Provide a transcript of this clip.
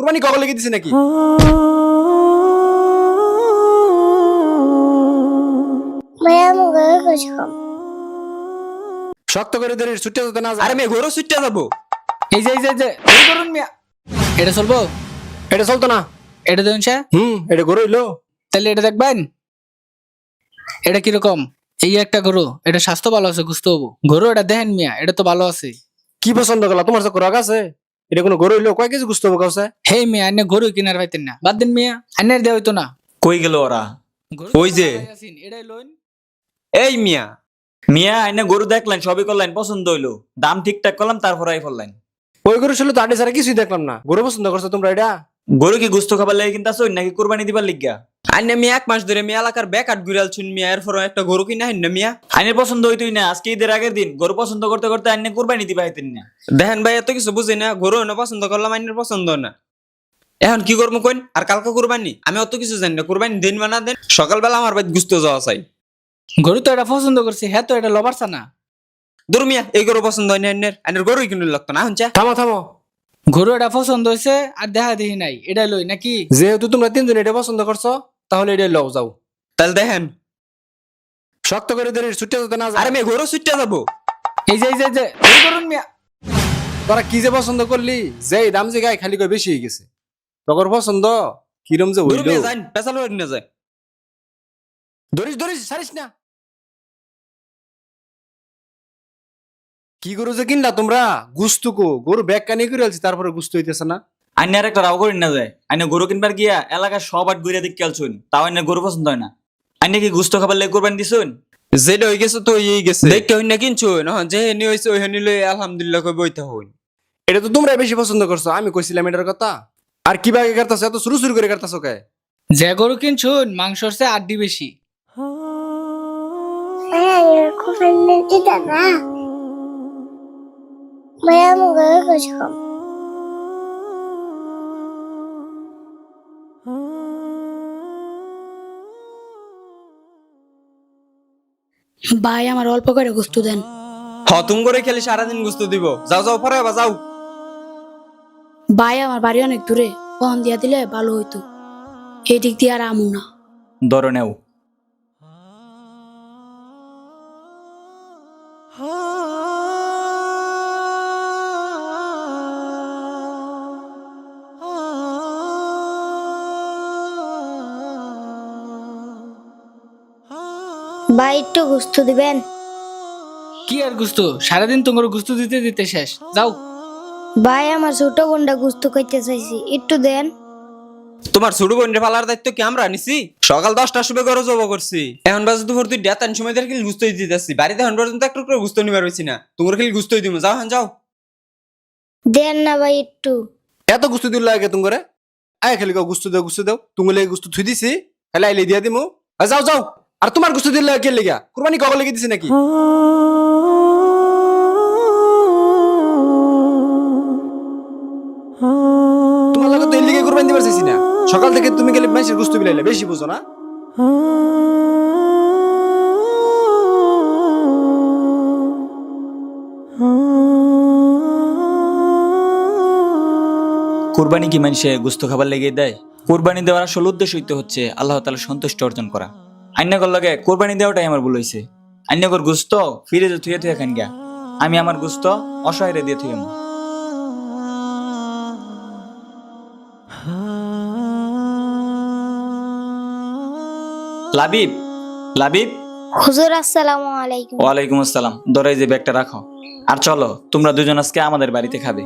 কুরবানি কবে লেগে দিছে নাকি? শক্ত করে ধরে ছুটে যেতে না। আরে মেয়ে ঘরও ছুটে যাবো। এই যে এই করুন মিয়া, এটা চলবো? এটা চলতো না। এটা দেখুন সে, এটা গরু হইলো। তাহলে এটা দেখবেন। এটা কিরকম? এই একটা গরু, এটা স্বাস্থ্য ভালো আছে, গুস্ত হবো গরু। এটা দেখেন মিয়া, এটা তো ভালো আছে। কি পছন্দ করলা? তোমার তো রাগ আছে। এটা কোনো গরু হইলো? কয় কেজি গুস্ত হবো কাউছে? হে মিয়া, আনে গরু কিনার পাইতেন না, বাদ দিন মিয়া, আনের দেওয়া হইতো না। কই গেল ওরা? গরু ওই যে। এটাই লোন। এই মিয়া, মিয়া আইনে গরু দেখলেন, সবই করলেন, পছন্দ হইলো, দাম ঠিকঠাক করলাম, তারপর আই ফেললেন। ওই গরু ছিল তো আড্ডি ছাড়া কিছুই দেখলাম না। গরু পছন্দ করছো তোমরা? এটা গরু কি গুস্ত খাবার লেগে কিনতে আসো নাকি কুরবানি দিবার লিগা? আইনে মিয়া 1 মাস ধরে মিয়া এলাকার বেকার ঘুরাল শুন মিয়া, এরপর একটা গরু কিনা হেন না মিয়া। আইনের পছন্দ হইতোই না, আজকে ঈদের আগের দিন গরু পছন্দ করতে করতে আইনে কুরবানি দিবা হইতেন না। দেখেন ভাই, এত কিছু বুঝি না, গরু না পছন্দ করলাম, আইনের পছন্দ না। এখন কি করবো কইন? আর কালকে কুরবানি, আমি অত কিছু জানি না। কুরবানি দিন বানা দেন, সকালবেলা আমার বাড়ি গুস্ত যাওয়া চাই। গরু তো এটা পছন্দ করছে, হ্যাঁ তো এটা লবারছা না। দূর মিয়া, এই গরু পছন্দ হয় না আইনের, আইনের গরুই কিনে লাগতো না। হচ্ছে থামো থামো। গরু এটা পছন্দ হয়েছে আর দেখা দেখি নাই, এটা লই নাকি? যেহেতু তোমরা তিনজন এটা পছন্দ করছো, তাহলে এটা লও যাও। তাহলে দেখেন। শক্ত করে ধরে ছুটে যেতে না। আরে মেয়ে গরু ছুটে যাবো। এই যে এই করুন মিয়া। তোরা কি যে পছন্দ করলি, যে দাম যে গায়ে খালি কয় বেশি হয়ে গেছে। তখন পছন্দ কিরম যে দূর হইলো। মিয়া যান, পেছাল না যায়। ধরিস ধরিস ছাড়িস না। কি গরু যে কিনলা তোমরা? গুস্তুকো গরু ব্যাগ কানি করে আলছি, তারপরে গুস্ত হইতেছে না। আইনে আর একটা রাও করি না যায়, আইনে গরু কিনবার গিয়া এলাকার সব আট ঘুরে দিক খেলছুন, তাও আইনে গরু পছন্দ হয় না। আইনে কি গুস্ত খাবার লেগে কুরবানি দিছুন? যেটা হয়ে গেছে তো হয়েই গেছে। দেখতে হইন না কিনছো না, যে হেনি হয়েছে ওই হেনি লই আলহামদুলিল্লাহ কই বইতে হইন। এটা তো তোমরা বেশি পছন্দ করছো, আমি কইছিলাম এটার কথা। আর কি বাগে কাটতাছো? এত শুরু শুরু করে কাটতাছো কে? যে গরু কিনছুন মাংসর চেয়ে আড্ডি বেশি। ভাই আমার অল্প করে গোস্ত দেন। তুম করে খেলে সারাদিন গুস্ত দিব। যাও যাও পরে আবার যাও। ভাই আমার বাড়ি অনেক দূরে, ফোন দিয়া দিলে ভালো হইতো। এই দিক দিয়ে আর আমু না। ধরো নেও। ভাই একটু গোস্ত দিবেন? কি আর গুস্ত, সারাদিন তোমার গুস্ত দিতে দিতে শেষ, যাও। ভাই আমার ছোট বোনটা গোস্ত খাইতে চাইছি, একটু দেন। তোমার ছোট বোনের পালার দায়িত্ব কি আমরা নিছি? সকাল 10টার সময় গরু জব করছি, এখন বাজে দুপুর 2টা, তার সময় দেখে গুস্তই দিতেছি। বাড়িতে এখন পর্যন্ত একটু করে গুস্ত নিবার হইছি না। তোমার খেলে গুস্তই দিব। যাও হ্যাঁ যাও। দেন না ভাই একটু। এত গুস্ত দিল লাগে তুমি করে? আয় খালি কাউ গুস্ত দাও। তুমি লেগে গুস্ত থুই দিছি, খালি আইলে দিয়া দিমু। যাও যাও। আর তোমার গুস্ত দিল কে লেগা? কুরবানি কবে লেগে দিছে নাকি? তোমার লাগে তো এর লিগে কুরবানি দিবার চাইছি না। সকাল থেকে তুমি গেলে মাইসের গুস্ত বিলাইলে, বেশি বুঝো না? কুরবানি কি মানুষে গুস্ত খাবার লেগে দেয়? কুরবানি দেওয়ার আসল উদ্দেশ্য হচ্ছে আল্লাহ তাআলার সন্তুষ্টি অর্জন করা। আইনাগর লাগে কুরবানি দেওয়াটাই আমার ভুল হয়েছে। আইনাগর গুস্ত ফিরে যে থুয়ে থুয়ে খান গা, আমি আমার গুস্ত অসহায়রে দিয়ে থুয়ে। লাবিব, লাবিব। হুজুর আসসালামু আলাইকুম। ওয়ালাইকুম আসসালাম। ধরে যে ব্যাগটা রাখো, আর চলো তোমরা দুজন আজকে আমাদের বাড়িতে খাবে।